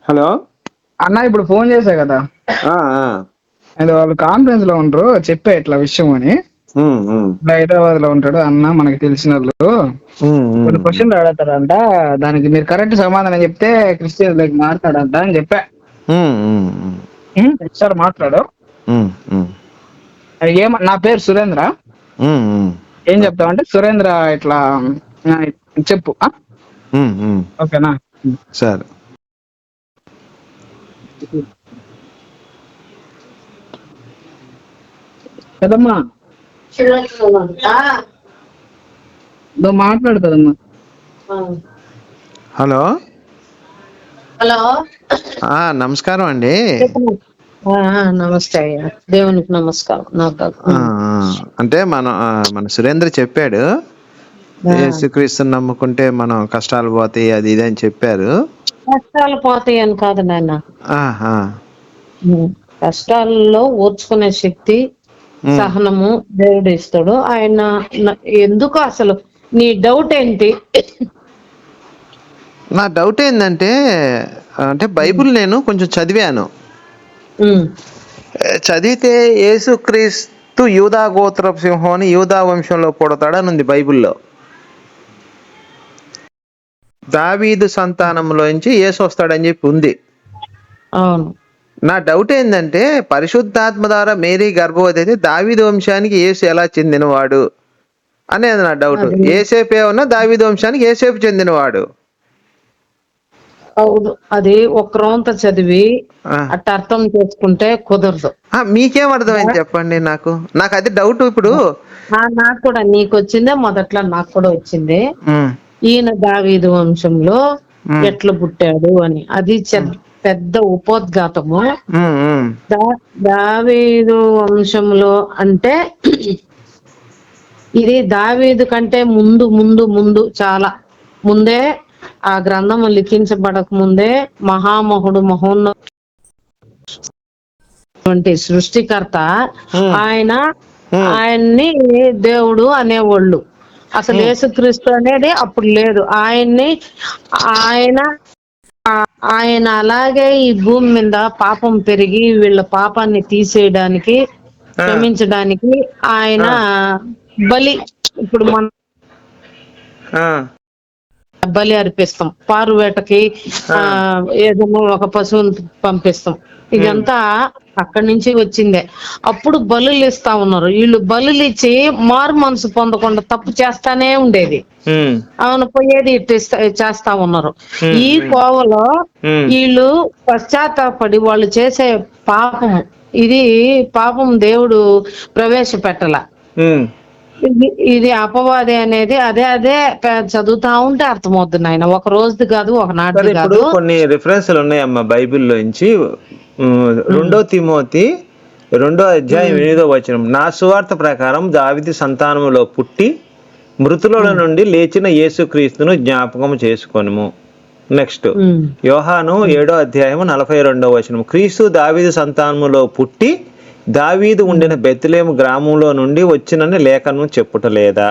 Hello అన్న ఇప్పుడు phone చేశా కదా, ఆ, ఆ. అది వాళ్ళు కాన్ఫరెన్స్ లో ఉంటారు. చెప్పా ఇట్లా విషయం అని. ఉమ్, ఉమ్, హైదరాబాద్ లో ఉంటాడు అన్న, మనకి తెలిసిన వాళ్ళు. ఉమ్, ఉమ్, కొన్ని క్వశ్చన్లు అడగతాడంట, దానికి మీరు కరెక్ట్ సమాధానం చెప్తే క్రిస్టియన్ లైక్ మాట్లాడంట అని చెప్పా. ఉమ్, ఉమ్, ఉమ్, సార్ మాట్లాడు. ఉమ్, ఉమ్, నా పేరు సురేంద్ర. ఉమ్, ఉమ్. ఏం చెప్తావంటే సురేంద్ర ఇట్లా ఆ, చెప్పు. ఉమ్, ఉమ్. ఓకేనా? సరే. కదమ్మా, నువ్వు మాట్లాడు కదమ్మా. హలో. హలో. నమస్కారం అండి. నమస్తే అయ్యా, దేవునికి నమస్కారం. ఆ, అంటే మన సురేంద్ర చెప్పాడు, యేసుక్రీస్తుని నమ్ముకుంటే మనం కష్టాలు పోతాయి, అది ఇది అని చెప్పారు. కష్టాలు పోతాయి అని కాదు నాయన. ఆహా. కష్టాల్లో ఓర్చుకునే శక్తి, ఉమ్. సహనము దేవుడు ఇస్తాడు. ఆయన ఎందుకు అసలు నీ డౌట్ ఏంటి? నా డౌట్ ఏంటంటే, అంటే బైబిల్ నేను కొంచెం చదివాను. చదివితే యేసుక్రీస్తు యూదా గోత్రపు సింహం అని, యూదా వంశంలో పుడతాడని ఉంది బైబిల్లో. దావీదు సంతానంలోంచి యేసు వస్తాడని చెప్పి ఉంది. అవును. నా డౌట్ ఏంటంటే, పరిశుద్ధాత్మ ద్వారా మేరీ గర్భవతి అయితే దావీదు వంశానికి యేసు ఎలా చెందినవాడు అనేది నా డౌట్. అది ఏసేపు ఏమన్నా దావీదు వంశానికి ఏసేపు చెందినవాడు. అవును, అది ఒక రోంత చదివి ఆ. అట్ట అర్థం చేసుకుంటే కుదరదు. మీకేం అర్థమైంది చెప్పండి. నాకు అది డౌట్ ఇప్పుడు. నాకు కూడా నీకు వచ్చిందే మొదట్లో, నాకు కూడా వచ్చింది. ఉమ్, ఈయన దావీదు వంశంలో ఉమ్, ఎట్లా పుట్టాడు అని. అది పెద్ద ఉపోద్ఘాతము. ఉమ్, ఉమ్, దావీదు వంశంలో అంటే ఇది దావీదు కంటే ముందు ముందు ముందు చాలా ముందే, ఆ గ్రంథం లిఖించబడక ముందే మహామహుడు మహోన్నటువంటి సృష్టికర్త ఉమ్, ఆయన, ఉమ్, ఆయన్ని దేవుడు అనేవాళ్ళు. అసలు ఉమ్, యేసుక్రీస్తు అనేది అప్పుడు లేదు. ఆయన ఆయన అలాగే ఈ భూమి మీద పాపం పెరిగి వీళ్ళ పాపాన్ని తీసేయడానికి, ఆ, క్షమించడానికి ఆయన ఆ, బలి. ఇప్పుడు మనం ఆ, బలి అర్పిస్తాం, పారువేటకి ఆ, ఏదైనా ఒక పశువుని పంపిస్తాం. ఉమ్, ఇదంతా అక్కడి నుంచి వచ్చిందే. అప్పుడు బలులు ఇస్తా ఉన్నారు. వీళ్ళు బలులు ఇచ్చి మారు మనసు పొందకుండా తప్పు చేస్తానే ఉండేది. ఉమ్, అవును, పోయేది చేస్తా ఉన్నారు. ఉమ్, ఈ ఉమ్, కోవలో ఉమ్, వీళ్ళు పశ్చాత్తాపడి వాళ్ళు చేసే పాపం, ఇది పాపం దేవుడు ప్రవేశపెట్టల. ఉమ్. ఇది అపవాది అనేది అదే చదువుతా ఉంటే అర్థమవుతుంది నాయన. ఒక రోజుది కాదు, ఒక సరే, నాటిది ఇప్పుడు కాదు. కొన్ని రిఫరెన్స్లు ఉన్నాయమ్మా బైబిల్లోంచి. ఉమ్, 2 తిమోతి 2వ అధ్యాయం ఉమ్, 8వ వచనం, నా సువార్త ప్రకారం దావీదు సంతానములో పుట్టి మృతుల ఉమ్, నుండి లేచిన యేసుక్రీస్తును జ్ఞాపకం చేసుకొనుము. నెక్స్ట్, ఉమ్, యోహాను 7వ అధ్యాయం 42వ వచనం, క్రీస్తు దావీదు సంతానములో పుట్టి దావీదు ఉమ్, ఉండిన బెత్లెహేము గ్రామంలో నుండి వచ్చినని లేఖనం చెప్పుటలేదా?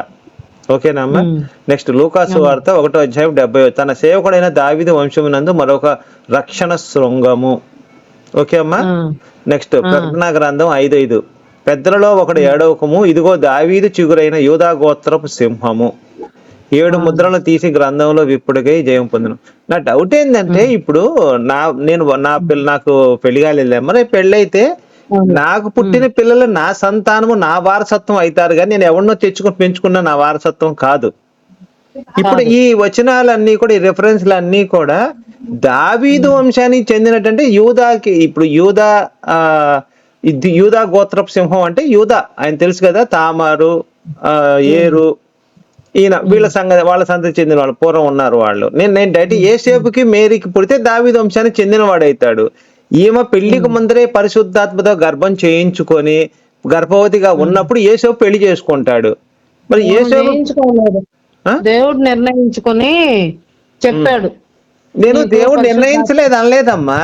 ఓకేనమ్మా. ఉమ్, నెక్స్ట్, లూకాసు ఉమ్, వార్త 1వ అధ్యాయం 70, తన సేవకుడైన దావీదు వంశమునందు మరొక రక్షణ శృంగము. ఓకే అమ్మా. ఉమ్, నెక్స్ట్, ఉమ్, ప్రకటన గ్రంథం 5:5, పెద్దలలో ఒకడు ఏడవకము, ఇదిగో దావీదు చిగురైన యూదా గోత్రపు సింహము 7 ముద్రలు తీసి గ్రంథంలో విప్పుడుకై జయం పొందును. నా డౌట్ ఏంటంటే, ఉమ్, ఇప్పుడు నాకు పెళ్లి కాలేదమ్మా. రేపు పెళ్ళైతే ఉమ్, నాకు ఉమ్, పుట్టిన పిల్లలు నా సంతానము, నా వారసత్వం అవుతారు. కానీ నేను ఎవరినో తెచ్చుకొని పెంచుకున్న నా వారసత్వం కాదు. ఇప్పుడు కాదు. ఈ వచనాలన్నీ కూడా, ఈ రెఫరెన్స్లన్నీ కూడా దావీదు ఉమ్, వంశానికి చెందినట్టంటే యూదాకి, ఇప్పుడు యూదా గోత్రపు సింహం అంటే యూదా ఆయన తెలుసు కదా, తామారు, ఉమ్, ఏరు, ఈయన ఉమ్, వాళ్ళ సంతతి చెందిన వాళ్ళు పూర్వం ఉన్నారు వాళ్ళు. నేను డైరెక్ట్ ఉమ్, ఏసేపుకి మేరీకి పుడితే దావీదు వంశానికి చెందిన వాడైతాడు. ఈమె పెళ్లికి ఉమ్, ముందరే పరిశుద్ధాత్మతో గర్భం చేయించుకొని గర్భవతిగా ఉమ్. ఉన్నప్పుడు ఏసేపు పెళ్లి చేసుకుంటాడు. మరి ఏసేపు చేయించుకోలేదు, ఆ? దేవుడు నిర్ణయించుకొని ఉమ్. చెప్పాడు. నేను నీకు దేవుడు పరిశుద్ధాత్మ. నిర్ణయించలేదు అనలేదమ్మా.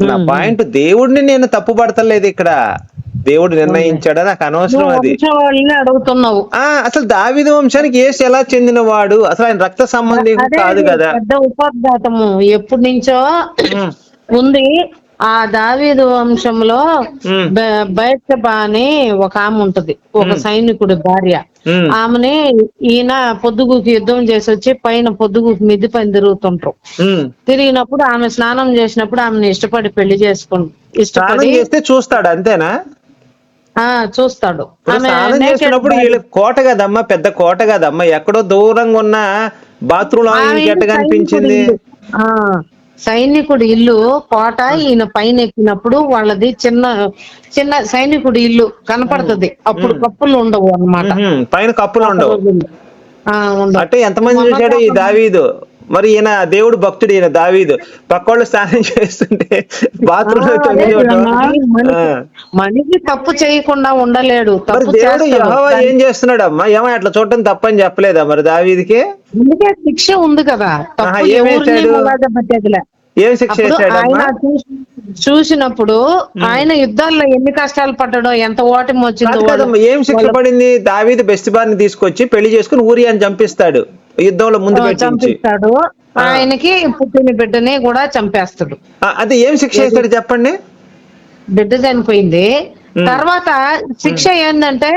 నా ఉమ్, ఉమ్, పాయింట్, దేవుడిని నేను తప్పు పడతలేదు ఇక్కడ. దేవుడు నిర్ణయించాడా నాకు అనవసరం నువ్వు అది. వంశం వాళ్ళని అడుగుతున్నావు. అసలు దావీదు వంశానికి యేసు ఎలా చెందినవాడు? అసలు ఆయన రక్త సంబంధి అదే కాదు కదా. పెద్ద ఉపోద్ఘాతము ఎప్పటి నుంచో ఉమ్, ఉంది. ఆ దావీదు వంశంలో ఉమ్, బయత్షెబా అని ఒక ఆమె ఉంటది, ఒక సైనికుడి భార్య. ఉమ్, ఆమెని ఈయన పొద్దుగుకి యుద్ధం చేసి వచ్చి పైన పొద్దుగుకి మిద్ది పైన తిరుగుతుంటారు. ఉమ్. తిరిగినప్పుడు ఆమె స్నానం చేసినప్పుడు ఆమెను ఇష్టపడి పెళ్లి స్నానం ఇష్టపడి చేస్తే చూస్తాడు అంతేనా? చూస్తాడు. ఇప్పుడు ఆమె స్నానం naked చేస్తున్నప్పుడు body. వీళ్ళు కోట కదమ్మా, పెద్ద కోట కదమ్మా, ఎక్కడో దూరంగా ఉన్న బాత్రూమ్ లో ఆమె ఎట్ట ఇల్లు కనిపించింది? సైనికుడి ఇల్లు కోట. ఈయన పైన ఎక్కినప్పుడు వాళ్ళది చిన్న చిన్న సైనికుడి ఇల్లు కనపడుతుంది. అప్పుడు కప్పులు ఉండవు అన్నమాట. పైన కప్పులు ఉండవు. ఉండవు. అంటే ఎంతమంది చూశాడు ఈ దావీదు? మరి ఈయన దేవుడు భక్తుడు, ఈయన దావీదు పక్కోళ్ళు స్నానం చేస్తుంటే బాత్రూమ్ లో మనిషి తప్పు చేయకుండా ఉండలేడు. మరి తప్పు దేవుడు చేస్తాడు. యెహోవా ఏం చేస్తున్నాడు అమ్మా? ఏమో అట్లా చూడటం తప్పని చెప్పలేదా మరి దావీదికి? అందుకే శిక్ష ఉంది కదా. తప్పు ఏం ఎవరిని వేశాడు? ములాజ పట్టేదిలే. ఏం శిక్ష అప్పుడు వేశాడమ్మా? ఆయన చూసినప్పుడు ఆయన యుద్ధాల్లో ఎన్ని కష్టాలు పడ్డాడో, ఎంత ఓటమి వచ్చిందో. కాదు కదమ్మా, ఏం శిక్ష పడింది? దావీదు బెస్తిబారిని తీసుకొచ్చి పెళ్లి చేసుకుని ఊరియాని చంపిస్తాడు, యుద్ధంలో ముందు పెట్టించి. చంపిస్తాడు. ఆయనకి పుట్టిన బిడ్డని కూడా చంపేస్తాడు. అది ఏం శిక్ష వేస్తాడు చెప్పండి? బిడ్డ చనిపోయింది. తర్వాత శిక్ష ఏంటంటే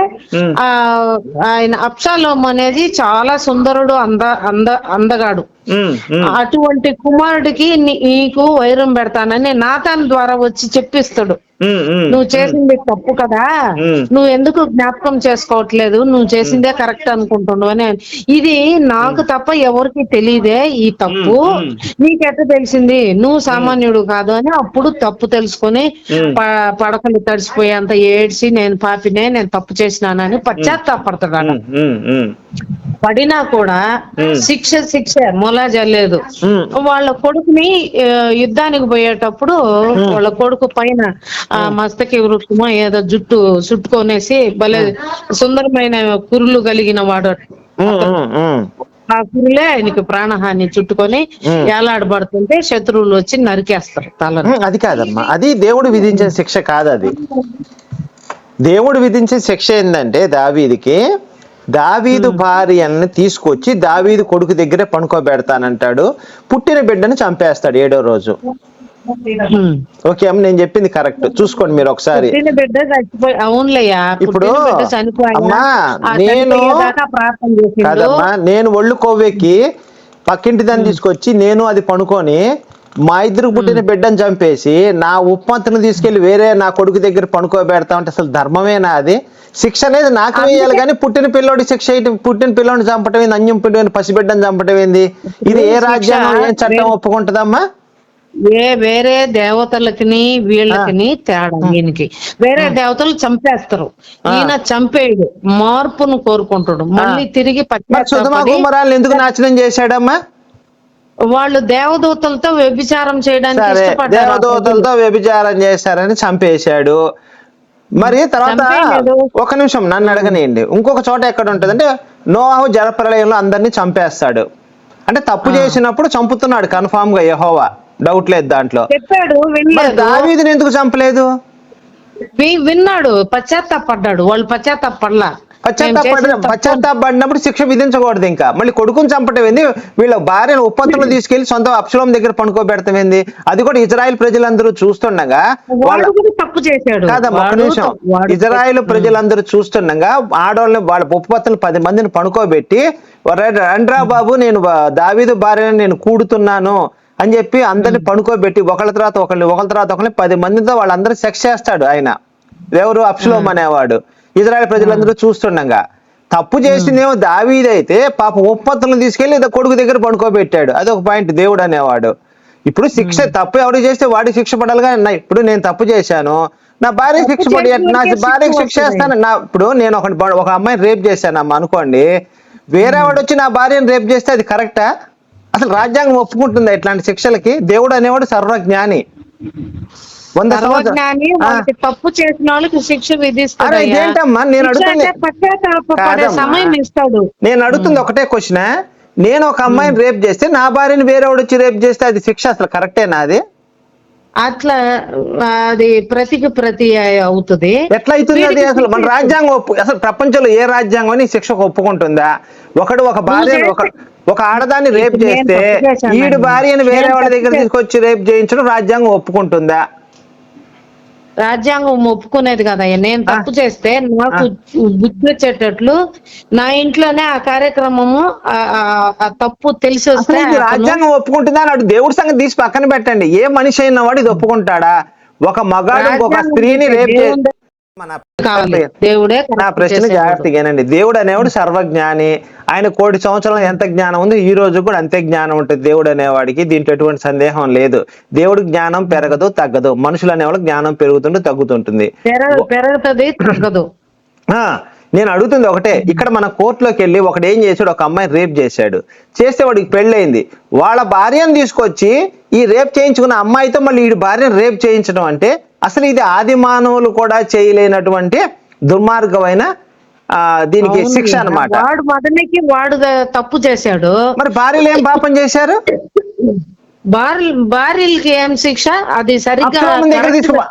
ఆయన అబ్షాలోము అనేది చాలా సుందరుడు, అందగాడు. అటువంటి కుమారుడికి నీకు వైరం పెడతానని నాతాన్ ద్వారా వచ్చి చెప్పిస్తాడు. నువ్వు చేసింది తప్పు కదా, నువ్వు ఎందుకు జ్ఞాపకం చేసుకోవట్లేదు, నువ్వు చేసిందే కరెక్ట్ అనుకుంటున్నావు అని. ఇది నాకు తప్ప ఎవరికి తెలియదే ఈ తప్పు, నీకెట్ట తెలిసింది, నువ్వు సామాన్యుడు కాదు అని. అప్పుడు తప్పు తెలుసుకొని పడకలు తడిసిపోయేంత ఏడ్చి నేను పాపినే, నేను తప్పు చేసినానని పశ్చాత్తాపడతాడు. పడినా కూడా శిక్ష మొలా జల్లేదు. వాళ్ళ కొడుకుని యుద్ధానికి పోయేటప్పుడు వాళ్ళ కొడుకు పైన మస్తకి వృక్షమో ఏదో జుట్టు చుట్టుకొనేసి భలే సుందరమైన కురులు కలిగిన వాడు. ఆ కురులే ఆయనకి ప్రాణహాని చుట్టుకొని ఏలాడబడుతుంటే శత్రువులు వచ్చి నరికేస్తారు తలను. అది కాదమ్మా, అది దేవుడు విధించిన శిక్ష కాదు. అది దేవుడు విధించిన శిక్ష ఏంటంటే దావీదికి దావీదు భార్యని తీసుకొచ్చి దావీదు కొడుకు దగ్గరే పనుకోబెడతానంటాడు, పుట్టిన బిడ్డను చంపేస్తాడు 7వ రోజు. ఓకే అమ్మ, నేను చెప్పింది కరెక్ట్, చూసుకోండి మీరు ఒకసారి. ఇప్పుడు అమ్మా కాదమ్మా, నేను ఒళ్ళు కొవ్వెక్కి పక్కింటి దాన్ని తీసుకొచ్చి నేను అది పనుకొని మా ఇద్దరు పుట్టిన బిడ్డను చంపేసి నా ఉప్పంతను తీసుకెళ్లి వేరే నా కొడుకు దగ్గర పనుకోబెడతా ఉంటే అసలు ధర్మమేనా? అది శిక్ష అనేది నాకు వేయాలి కానీ పుట్టిన పిల్లోడి శిక్ష పుట్టిన పిల్లోడిని చంపటం ఏంది, అన్యం పిల్లని పసిబిడ్డను చంపటం ఏంది? ఇది ఏ రాజ్యాంగం, ఏ చట్టం ఒప్పుకుంటదమ్మా? వేరే దేవతలకి వీళ్ళకి తేడా. ఈయనకి వేరే దేవతలు చంపేస్తారు, ఈయన చంపేయడు, మార్పును కోరుకుంటాడు. మళ్ళీ తిరిగి సుధమ కుమారాలను ఎందుకు నాశనం చేశాడమ్మా? వాళ్ళు దేవదూతలతో వ్యభిచారం చేయడానికి ఇష్టపడ్డారు. దేవదూతలతో వ్యభిచారం చేశారని చంపేశాడు. మరి తర్వాత ఒక నిమిషం నన్ను అడగనియండి, ఇంకొక చోట ఎక్కడ ఉంటది అంటే నోవాహు జలప్రళయంలో అందరినీ చంపేస్తాడు. అంటే తప్పు చేసినప్పుడు చంపుతున్నాడు కన్ఫామ్ గా యెహోవా, డౌట్ లేదు దాంట్లో. చెప్పాడు, దావీదుని ఎందుకు చంపలేదు? విన్నాడు, పశ్చాత్తాపడ్డాడు. వాళ్ళు పశ్చాత్తాపడలా. పశ్చాత్తాపడినప్పుడు శిక్ష విధించకూడదు. ఇంకా మళ్ళీ కొడుకుని చంపటం ఏంది, వీళ్ళ భార్యను ఉప్పంతులు తీసుకెళ్లి సొంత అబ్షలోం దగ్గర పనుకోబెడతాం ఏంది? అది కూడా ఇజ్రాయెల్ ప్రజలందరూ చూస్తుండగా తప్పు చేశాడు. కాదమ్మా ఒక నిమిషం, ఇజ్రాయెల్ ప్రజలందరూ చూస్తుండగా ఆడవాళ్ళని వాళ్ళ ఉప్పత్తులు 10 మందిని పనుకోబెట్టి రండ్రా బాబు నేను దావీదు భార్యను నేను కూడుతున్నాను అని చెప్పి అందరిని పనుకోబెట్టి ఒకళ్ళ తర్వాత ఒకరిని 10 మందితో వాళ్ళందరూ సెక్స్ చేస్తాడు ఆయన. ఎవరు? అబ్షలోం అనేవాడు. ఇజ్రాయెల్ ప్రజలందరూ చూస్తుండగా తప్పు చేసిందేమో దావీదైతే పాప ఉప్పత్తులను తీసుకెళ్లి కొడుకు దగ్గర పనుకోబెట్టాడు. అదొక పాయింట్. దేవుడు అనేవాడు ఇప్పుడు శిక్ష తప్పు ఎవరు చేస్తే వాడికి శిక్ష పడాలిగా. ఇప్పుడు నేను తప్పు చేశాను, నా భార్య శిక్ష పడి నా భార్యకి శిక్ష చేస్తాను. ఇప్పుడు నేను ఒక అమ్మాయిని రేప్ చేశాను అమ్మ అనుకోండి, వేరే వాడు వచ్చి నా భార్యను రేప్ చేస్తే అది కరెక్టా? అసలు రాజ్యాంగం ఒప్పుకుంటుందా ఇట్లాంటి శిక్షలకి? దేవుడు అనేవాడు సర్వజ్ఞాని. తప్పు చేసిన వాళ్ళకి శిక్ష విధిస్తాడు. ఇదేంటమ్మా నేను అడుగుతుంది ఒకటే క్వశ్చన్, నేను ఒక అమ్మాయిని రేప్ చేస్తే నా భార్యని వేరే వాడు వచ్చి రేప్ చేస్తే అది శిక్ష అసలు కరెక్టేనా? అది అట్లా అది ప్రతి అవుతుంది. ఎట్లా అవుతుంది అది? అసలు మన రాజ్యాంగం అసలు ప్రపంచంలో ఏ రాజ్యాంగం ఈ శిక్షకు ఒప్పుకుంటుందా? ఒక భార్యను ఒక ఆడదాన్ని రేప్ చేస్తే ఈడు భార్యను వేరే వాళ్ళ దగ్గర తీసుకొచ్చి రేప్ చేయించడం రాజ్యాంగం ఒప్పుకుంటుందా? రాజ్యాంగం ఒప్పుకునేది కదయ్యా. నేను తప్పు చేస్తే నాకు బుద్ధి వచ్చేటట్లు నా ఇంట్లోనే ఆ కార్యక్రమము ఆ తప్పు తెలిసి వస్తే రాజ్యాంగం ఒప్పుకుంటుందా అని అటు దేవుడి సంగతి తీసి పక్కన పెట్టండి. ఏ మనిషి అయిన వాడు ఇది ఒప్పుకుంటాడా? ఒక మగాడు ఒక స్త్రీని రేప్ దేవుడే. నా ప్రశ్న జాగ్రత్తగానండి. దేవుడు అనేవాడు సర్వజ్ఞాని. ఆయన 1,000 సంవత్సరాలు ఎంత జ్ఞానం ఉంది ఈ రోజు కూడా అంతే జ్ఞానం ఉంటుంది దేవుడు అనేవాడికి. దీంట్లో ఎటువంటి సందేహం లేదు. దేవుడు జ్ఞానం పెరగదు తగ్గదు. మనుషులు అనేవాళ్ళు జ్ఞానం పెరుగుతుంటే తగ్గుతుంటుంది. పెరుగుతుంది తగ్గదు. నేను అడుగుతుంది ఒకటే, ఇక్కడ మన కోర్టులోకి వెళ్ళి ఒకడు ఏం చేశాడు, ఒక అమ్మాయిని రేప్ చేశాడు. చేస్తే వాడికి పెళ్ళయింది. వాళ్ళ భార్యను తీసుకొచ్చి ఈ రేప్ చేయించుకున్న అమ్మాయితో మళ్ళీ ఈ భార్యను రేప్ చేయించడం అంటే అసలు ఇది ఆది మానవులు కూడా చేయలేనటువంటి దుర్మార్గమైన దీనికి శిక్ష అన్నమాట. వాడు మొదటికి వాడు తప్పు చేశాడు. మరి భార్యలు ఏం పాపం చేశారు? భార్యలకి ఏం శిక్ష? అది సరిగ్గా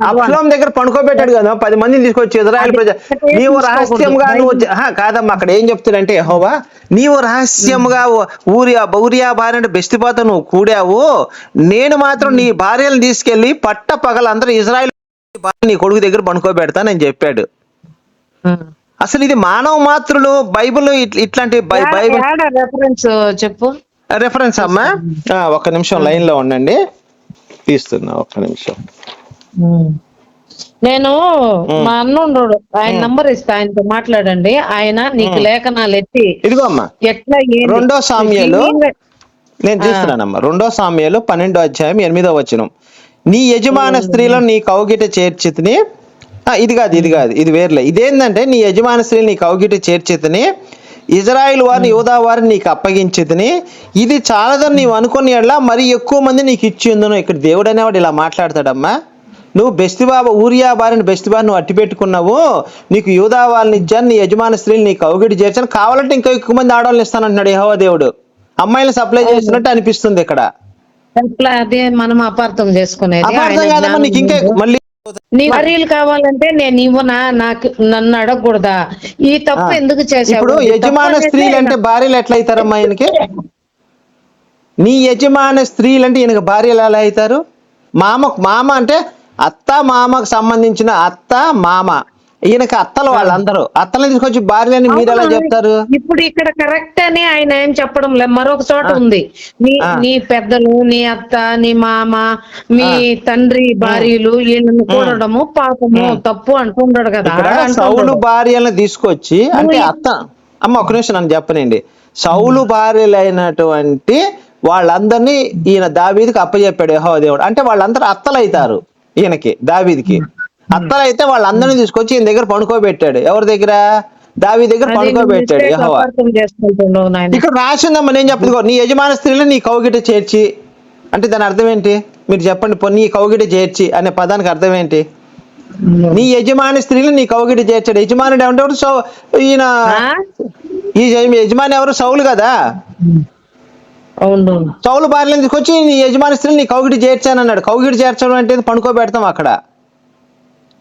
అబ్షాలోము దగ్గర పడుకోబెట్టాడు కదా 10 మందిని తీసుకొచ్చి ఇజ్రాయెల్ ప్రజ. నీవు రహస్యంగా కాదమ్మా, అక్కడ ఏం చెప్తాడంటే యెహోవా, నీవు రహస్యంగా ఊరియా భార్య అంటే బెస్తిపోతా నువ్వు కూడావు, నేను మాత్రం నీ భార్యలను తీసుకెళ్లి పట్ట పగలందరూ ఇజ్రాయెల్ నీ కొడుకు దగ్గర పడుకోబెడతానని చెప్పాడు. అసలు ఇది మానవ మాత్రులు బైబిల్ ఇట్లాంటి బైబిల్ రెఫరెన్స్ చెప్పు. రెఫరెన్స్ అమ్మా, ఒక్క నిమిషం లైన్ లో ఉండండి, తీస్తున్నా ఒక్క నిమిషం. నేను మా అన్నుండోడు ఆయన నంబర్ ఇస్తా, ఆయనతో మాట్లాడండి. ఆయన నీకు లేఖనాలు ఎత్తి ఇదిగో అమ్మా ఎట్లా 2 సామ్యాలు నేను తీస్తున్నానమ్మా. 2 సామ్యాలు 12వ అధ్యాయం 8వ వచనం. నీ యజమాన స్త్రీలను నీ కౌగిట చేర్చితిని. ఇది కాదు ఇది వేర్లే. ఇదేంటంటే నీ యజమాన స్త్రీలు నీ కౌగిట చేర్చితిని, ఇజ్రాయిల్ వారిని యూదా వారిని నీకు అప్పగించితిని, ఇది చాలదని నీవు అనుకుని ఎడలా మరి ఎక్కువ మంది నీకు ఇచ్చిందును. ఇక్కడ దేవుడు అనేవాడు ఇలా మాట్లాడతాడమ్మా. నువ్వు ఊరియా భార్యని బెస్తిబాబు నువ్వు అట్టి పెట్టుకున్నావు, నీకు యూదా వాళ్ళని ఇచ్చాను, నీ యజమాన స్త్రీలు నీ కౌగిటి చేర్చాను, కావాలంటే ఇంకా ఎక్కువ మంది ఆడవాళ్ళని ఇస్తానంటున్నాడు యెహోవా దేవుడు. అమ్మాయిలను సప్లై చేస్తున్నట్టు అనిపిస్తుంది ఇక్కడ. అదే మనం అపార్థం చేసుకునేది. అపార్థం కాదమ్మా, నీకు ఇంకా మళ్ళీ నీ భార్యలు కావాలంటే నేను ఇవ్వనా? నన్ను అడగకూడదా? ఈ తప్పు ఎందుకు చేశావు? ఇప్పుడు యజమాన స్త్రీలు అంటే భార్యలు ఎట్లా అవుతారమ్మా ఈయనకి? నీ యజమాన స్త్రీలు అంటే ఈయనకి భార్యలు ఎలా అవుతారు? మామ అంటే అత్త మామకు సంబంధించిన అత్త మామ, ఈయనకి అత్తలు వాళ్ళందరూ. అత్తలను తీసుకొచ్చి భార్యని మీరు ఎలా చెప్తారు? ఇప్పుడు ఇక్కడ కరెక్ట్ అని ఆయన ఏం చెప్పడం లేదు. మరొక చోట ఉంది, నీ పెద్దలు, నీ అత్త, నీ మామ, మీ తండ్రి భార్యలు వీళ్ళని కూడడము పాపము తప్పు అంటుండడు కదా. సౌలు భార్యలను తీసుకొచ్చి అంటే అత్త అమ్మ ఒక నిమిషం నన్ను చెప్పనండి. సౌలు భార్యలైనటువంటి వాళ్ళందరినీ ఈయన దావీదుకి అప్పచెప్పాడు యెహోవా దేవుడు. అంటే వాళ్ళందరూ అత్తలు అవుతారు ఈయనకి, దావీదుకి అత్తలు అయితే వాళ్ళందరినీ తీసుకొచ్చి ఈయన దగ్గర పడుకోబెట్టాడు. ఎవరి దగ్గర? దావీదు దగ్గర పడుకోబెట్టాడు యెహోవా. ఇక్కడ రాసిందమ్మా, నేను చెప్పదు. నీ యజమాన స్త్రీలు నీ కౌగిట చేర్చి అంటే దాని అర్థం ఏంటి మీరు చెప్పండి. నీ కౌగిట చేర్చి అనే పదానికి అర్థం ఏంటి? నీ యజమాని స్త్రీలు నీ కౌగిట చేర్చాడు. యజమానుడు ఏమంటాడు? ఈయన ఈ యజమాని ఎవరు? సౌలు కదా. సౌలు భార్యలను తీసుకొచ్చి నీ యజమాని స్త్రీలు నీ కౌగిటి చేర్చాను అన్నాడు. కౌగిటి చేర్చడం అంటే పడుకోబెడతాం అక్కడ.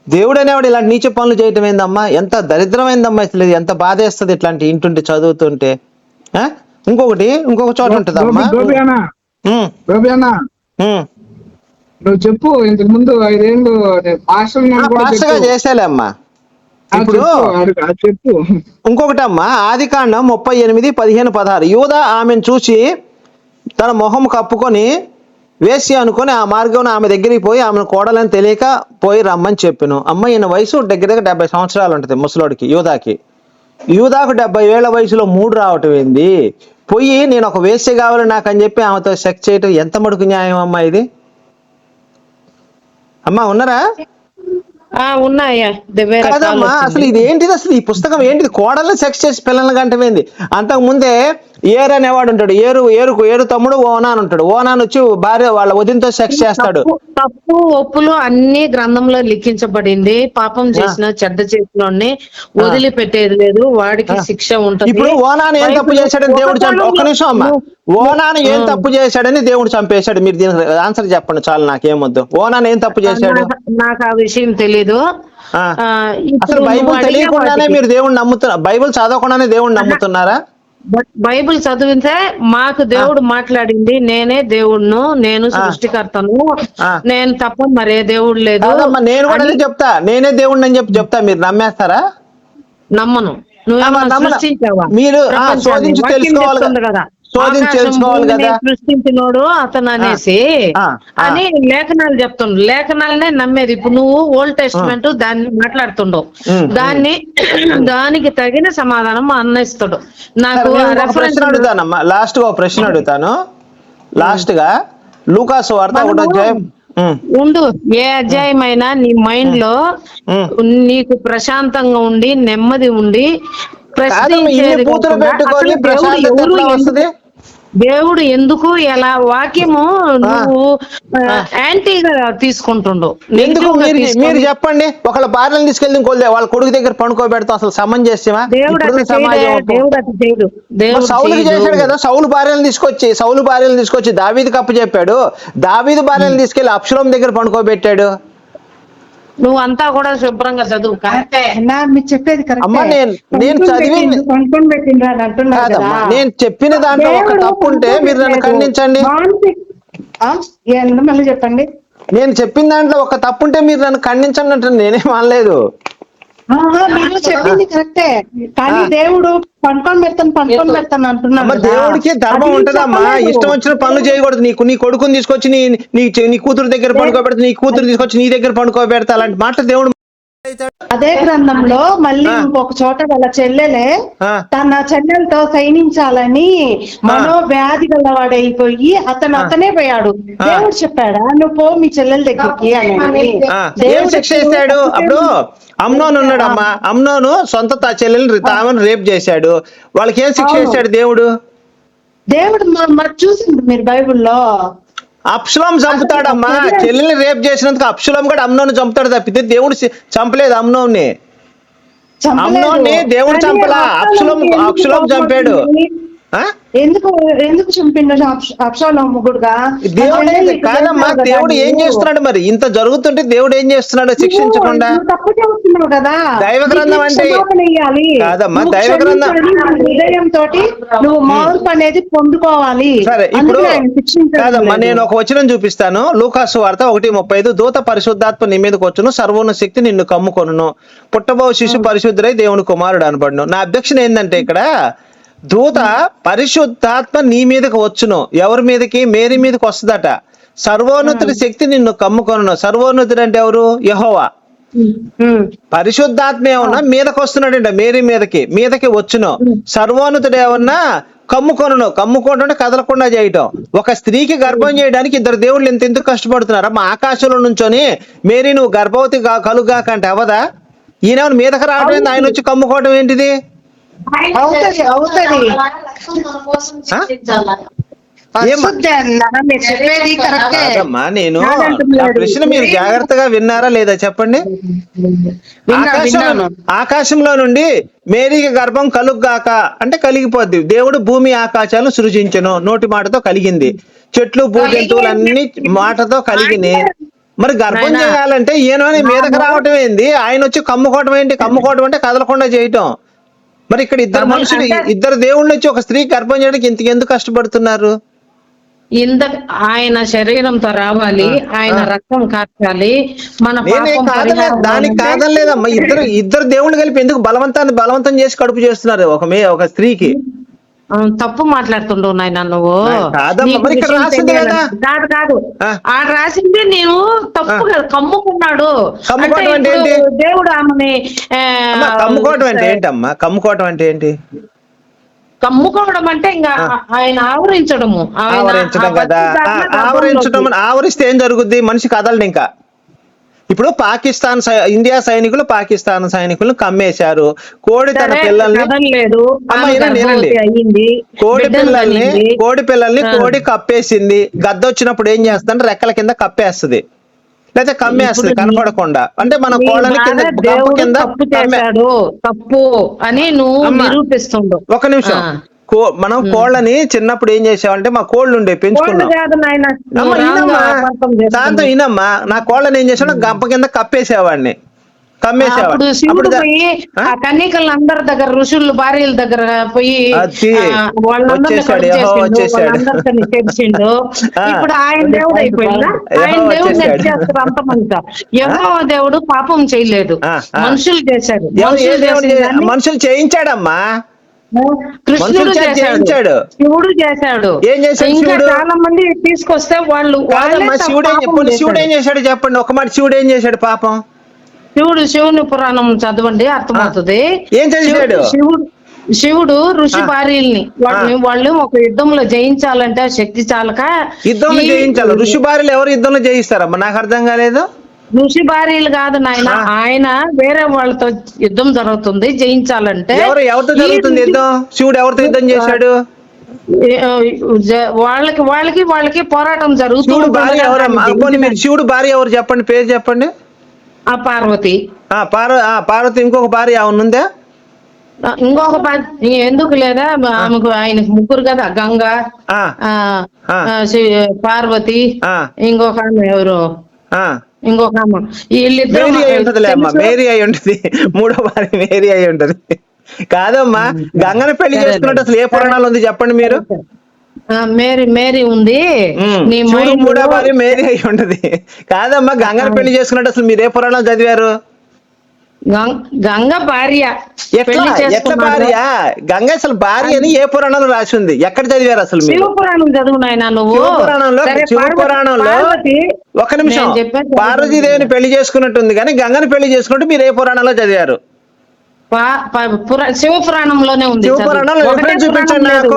దేవుడు అనేవాడు ఇలాంటి నీచ పనులు చేయటం ఏందమ్మా? ఎంత దరిద్రమైందమ్మా అసలు. ఎంత బాధేస్తుంది ఇట్లాంటి ఇంటుంటే చదువుతుంటే. ఇంకొక చోట ఉంటుందమ్మా. నువ్వు చెప్పు. ఇంతకు ముందు 5 ఏళ్ళు చేసేలే అమ్మా. ఇప్పుడు చెప్పు ఇంకొకటమ్మా, ఆదికాండం 38:15-16. యూదా ఆమెను చూసి తన మొహం కప్పుకొని వేసి అనుకొని ఆ మార్గం ఆమె దగ్గరికి పోయి ఆమెను కోడలని తెలియక పోయి రమ్మని చెప్పాను. అమ్మ ఈయన వయసు దగ్గర 70 సంవత్సరాలు ఉంటుంది ముసలోడికి, యూదాకు 70 ఏళ్ల వయసులో 3 రావటం ఏంది? పోయి నేను ఒక వేశ్య కావాలి నాకు అని చెప్పి ఆమెతో సెక్స్ చేయటం ఎంత మటుకు న్యాయం అమ్మా ఇది? అమ్మా ఉన్నారా? కాదమ్మా, అసలు ఇది ఏంటిది? అసలు ఈ పుస్తకం ఏంటిది? కోడలను సెక్స్ చేసి పిల్లల్ని గంటమైంది. అంతకు ముందే ఏరు అనేవాడు ఉంటాడు, ఏరు తమ్ముడు ఓనాన్ ఉంటాడు. ఓనాన్ వచ్చి భార్య వాళ్ళ వదినతో సెక్స్ చేస్తాడు. తప్పు ఒప్పులు అన్ని గ్రంథంలో లిఖించబడింది. పాపం చేసిన చెడ్డ చేతిలోని వదిలిపెట్టేది లేదు, వాడికి శిక్ష ఉంటుంది. ఇప్పుడు ఓనాను ఏం తప్పు చేశాడని దేవుడు ఒక్క నిమిషం అమ్మా, ఓనాను ఏం తప్పు చేశాడని దేవుడు చంపేశాడు? మీరు దీనికి ఆన్సర్ చెప్పండి చాలు, నాకేమొద్దు. ఓనాను ఏం తప్పు చేశాడు? నాకు ఆ విషయం తెలీదు. అసలు బైబుల్ తెలియకుండానే మీరు దేవుడిని నమ్ముతున్నారు? బైబుల్ చదవకుండానే దేవుడిని నమ్ముతున్నారా? బైబిల్ చదివితే మాకు దేవుడు మాట్లాడింది, నేనే దేవుడును, నేను సృష్టికర్తను, నేను తప్ప మరే దేవుడు లేదు. నేను కూడా చెప్తా, నేనే దేవుడిని అని చెప్తా, మీరు నమ్మేస్తారా? నమ్మను. నువ్వు మీరు శోధించి తెలుసుకోవాలి కదా, తెలుసుకోవాలి కదా. సృష్టించినోడు అతను అనేసి అని లేఖనాలు చెప్తుండు. లేఖనాలనే నమ్మేది. ఇప్పుడు నువ్వు ఓల్డ్ టెస్ట్మెంట్ దాన్ని మాట్లాడుతుండవు, దానికి తగిన సమాధానం అన్నిస్తాడు. నాకు ప్రశ్న అడుగుతానమ్మా, లాస్ట్ గా ప్రశ్న అడుగుతాను. లాస్ట్ గా లూకాసు వార్త 1వ అధ్యాయం ఉండు. ఏ అధ్యాయమైనా నీ మైండ్ లో నీకు ప్రశాంతంగా ఉండి నెమ్మది ఉండి ప్రశ్నించేది. దేవుడు ఎందుకు ఎలా వాక్యము నువ్వు యాంటీగా తీసుకుంటుండు? ఎందుకు మీరు చెప్పండి. ఒకళ్ళ భార్యను తీసుకెళ్ళి వాళ్ళ కొడుకు దగ్గర పడుకోబెడతాం, అసలు సమంజసమా? సౌలుకి చేశాడు కదా, సౌలు భార్యను తీసుకొచ్చి దావీదుకి అప్పచెప్పాడు. దావీదు భార్యను తీసుకెళ్లి అబ్షలోం దగ్గర పడుకోబెట్టాడు. నువ్వు అంతా కూడా శుభ్రంగా చదువు. కరెక్టే, మీరు చెప్పేది అమ్మా. నేను చదివింది నేను చెప్పిన దాంట్లో ఒక తప్పు ఉంటే మీరు నన్ను ఖండించండి. మళ్ళీ చెప్పండి. నేను చెప్పిన దాంట్లో ఒక తప్పు ఉంటే మీరు నన్ను ఖండించండి అంటే నేనేం అనలేదు. మీరు చెప్పింది కరెక్టే, కానీ దేవుడు పండుకొని పెడతాను అంటున్నాడు. దేవుడికి ధర్మం ఉంటదమ్మా, ఇష్టం వచ్చిన పనులు చేయకూడదు. నీ కొడుకుని తీసుకొచ్చి నీ కూతురు దగ్గర పడుకోబెడతా, నీ కూతురు తీసుకొచ్చి నీ దగ్గర పడుకోబెడతా, అలాంటి మాట దేవుడు. అదే గ్రంథంలో మళ్ళీ ఇంకొక చోట వాళ్ళ చెల్లెలే తన చెల్లెలతో సైనించాలని మనోవ్యాధి గలవాడైపోయి అతనే పోయాడు. దేవుడు చెప్పాడా నువ్వు పో మీ చెల్లెల దగ్గరికి అని? ఏం శిక్ష చేశాడు? అప్పుడు అమ్నోను ఉన్నాడు అమ్మా, అమ్నోను సొంత చెల్లెల్ని తామను రేప్ చేశాడు. వాళ్ళకి ఏం శిక్ష చేశాడు దేవుడు? మరి చూసింది మీరు బైబుల్లో? అబ్షలోం చంపుతాడమ్మా. చెల్లెల్ని రేప్ చేసినందుకు అబ్షలోం కూడా అమ్నోను చంపుతాడు తప్పితే దేవుడు చంపలేదు అమ్నోన్ని. దేవుడు చంపలా, అబ్షలోం చంపాడు. ఎందుకు చంపిండు అబ్షలోం ముగ్గురుగా? దేవుడు కాదమ్మా, దేవుడు ఏం చేస్తున్నాడు మరి? ఇంత జరుగుతుంటే దేవుడు ఏం చేస్తున్నాడు శిక్షించకుండా? కదా దైవ గ్రంథం అంటే కాదమ్మా, దైవ గ్రంథం హృదయంతో నువ్వు మార్పు అనేది పొందుకోవాలి. సరే, ఇప్పుడు కాదమ్మా, నేను ఒక వచనం చూపిస్తాను. లూకాసు వార్త 1:35. దూత పరిశుద్ధాత్మ నీ మీదకి వచ్చును, సర్వోన్నత శక్తి నిన్ను కమ్ముకొనును, పుట్టబో శిశు పరిశుద్ధుడై దేవుని కుమారుడు అనబడును. నా అబ్జెక్షన్ ఏంటంటే ఇక్కడ దూత పరిశుద్ధాత్మ నీ మీదకి వచ్చును. ఎవరి మీదకి? మేరీ మీదకి వస్తుందట. సర్వోన్నతుడి శక్తి నిన్ను కమ్ముకొనును. సర్వోన్నతుడు అంటే ఎవరు? యెహోవా. పరిశుద్ధాత్మ ఏమన్నా మీదకి వస్తున్నాడంట, మేరీ మీదకి వచ్చును. సర్వోన్నతుడు ఏమన్నా కమ్ముకోవడం కదలకుండా చేయటం. ఒక స్త్రీకి గర్భం చేయడానికి ఇద్దరు దేవుళ్ళు ఎందుకు కష్టపడుతున్నారు? మా ఆకాశంలో నుంచొని మేరీ నువ్వు గర్భవతి కలుగాక అంటే అవదా? ఈయన మీదకి రావడం, ఆయన వచ్చి కమ్ముకోవడం ఏంటిది? నేను ప్రశ్న మీరు జాగ్రత్తగా విన్నారా లేదా చెప్పండి. ఆకాశంలో నుండి మేరీకి గర్భం కలుగ్గాక అంటే కలిగిపోద్ది. దేవుడు భూమి ఆకాశాలను సృజించెను, నోటి మాటతో కలిగింది. చెట్లు భూజంతువులు అన్ని మాటతో కలిగినాయి. మరి గర్భం చేయాలంటే ఈయన మీదకి రావటం ఏంది? ఆయన వచ్చి కమ్ముకోవటం ఏంటి? కమ్ముకోవటం అంటే కదలకుండా చేయటం. మరి ఇక్కడ ఇద్దరు మనుషులు, ఇద్దరు దేవుళ్ళు వచ్చి ఒక స్త్రీ గర్భం చేయడానికి ఎందుకు కష్టపడుతున్నారు? ఆయన శరీరంతో రావాలి, ఆయన రక్తం కార్చాలి. దానికి కాదనలేదమ్మా. ఇద్దరు దేవుళ్ళు కలిపి ఎందుకు బలవంతం చేసి కడుపు చేస్తున్నారు ఒక స్త్రీకి? తప్పు మాట్లాడుతుండవు నాయన నువ్వు. కాదు ఆడ రాసింది నేను తప్పు కదా. కమ్ముకున్నాడు దేవుడు ఆమెని. కమ్ముకోవడం అంటే ఏంటమ్మా? కమ్ముకోవడం అంటే ఏంటి? కమ్ముకోవడం అంటే ఇంకా ఆయన ఆవరించడం కదా. ఆవరిస్తే ఏం జరుగుద్ది? మనిషి కదలడు. ఇంకా ఇప్పుడు ఇండియా సైనికులు పాకిస్తాన్ సైనికులను కమ్మేశారు. కోడి తన పిల్లల్ని అమ్మ వినండి, కోడి పిల్లల్ని కోడి కప్పేసింది. గద్దొచ్చినప్పుడు ఏం చేస్తుందంటే రెక్కల కింద కప్పేస్తుంది, లేకపోతే కమ్మేస్తుంది కనపడకుండా. అంటే మన కోళ్ళని గంప కింద తప్పు అని నువ్వు నిరూపిస్తుండు. ఒక నిమిషం, మనం కోళ్ళని చిన్నప్పుడు ఏం చేసామంటే మా కోళ్ళు ఉండే పెంచుకున్నాం. సాయంత్రం వినమ్మా, నా కోళ్ళని ఏం చేసాడు గంప కింద కమ్మేసేవాడిని. కన్నికలు అందరి దగ్గర ఋషులు భార్యల దగ్గర పోయి తెచ్చిండు. ఇప్పుడు ఆయన దేవుడు అయిపోయిందా? ఆయన దేవుడు చేస్తారు అంతమంది. యెహోవా దేవుడు పాపం చేయలేదు, మనుషులు చేశాడు. మనుషులు చేయించాడమ్మా, కృష్ణుడు చేశాడు, శివుడు చేశాడు. ఇంకా చాలా మంది తీసుకొస్తే వాళ్ళు శివుడు ఏం చేశాడు చెప్పండి ఒక మాట. శివుడు ఏం చేశాడు పాపం? శివుని పురాణం చదవండి అర్థమవుతుంది. ఏం చేశాడు? శివుడు ఋషి భార్యల్ని వాళ్ళు ఒక యుద్ధంలో జయించాలంటే శక్తి చాలక యుద్ధంలో జయించాలి. ఋషి భార్యలు ఎవరు యుద్ధంలో జయిస్తారమ్మా? నాకు అర్థం కాలేదు. ఋషి భార్యలు కాదు నాయన, ఆయన వేరే వాళ్ళతో యుద్ధం జరుగుతుంది, జయించాలంటే. ఎవరితో జరుగుతుంది యుద్ధం? శివుడు ఎవరితో యుద్ధం చేశాడు? వాళ్ళకి పోరాటం జరుగుతుంది. శివుడు భార్య ఎవరు చెప్పండి, పేరు చెప్పండి. పార్వతి. పార్వతి ఇంకొక భార్య ఉందా? ఇంకొక ఎందుకు లేదా? ఆమెకు ఆయనకు ముగ్గురు కదా, గంగా, పార్వతి, ఇంకొక ఆమె ఎవరు, ఇంకొక ఆమె. వీళ్ళిద్దరు మేరీ అయి ఉంటది, మూడో భార్య మేరీ అయి ఉంటది. కాదమ్మా, గంగని పెళ్లి చేసుకున్నట్టు అసలు ఏ పురాణాలు ఉంది చెప్పండి మీరు? మేరీ ఉంది, మూడో భార్య మేరీ అయి ఉంటది. కాదమ్మా, గంగని పెళ్లి చేసుకున్నట్టు అసలు మీరు ఏ పురాణాలు చదివారు? గంగ భార్య ఎట్లా భార్య? గంగ అసలు భార్య అని ఏ పురాణంలో రాసి ఉంది? ఎక్కడ చదివారు అసలు? శివపురాణం చదువు నాయనా నువ్వు. శివపురాణంలో ఒక నిమిషం, పార్వతీదేవిని పెళ్లి చేసుకున్నట్టుంది కానీ గంగని పెళ్లి చేసుకున్నట్టు మీరు ఏ పురాణంలో చదివారు? శివపురాణంలోనే ఉంది. శివపురాణంలో రిఫరెన్స్ చూపించండి నాకు.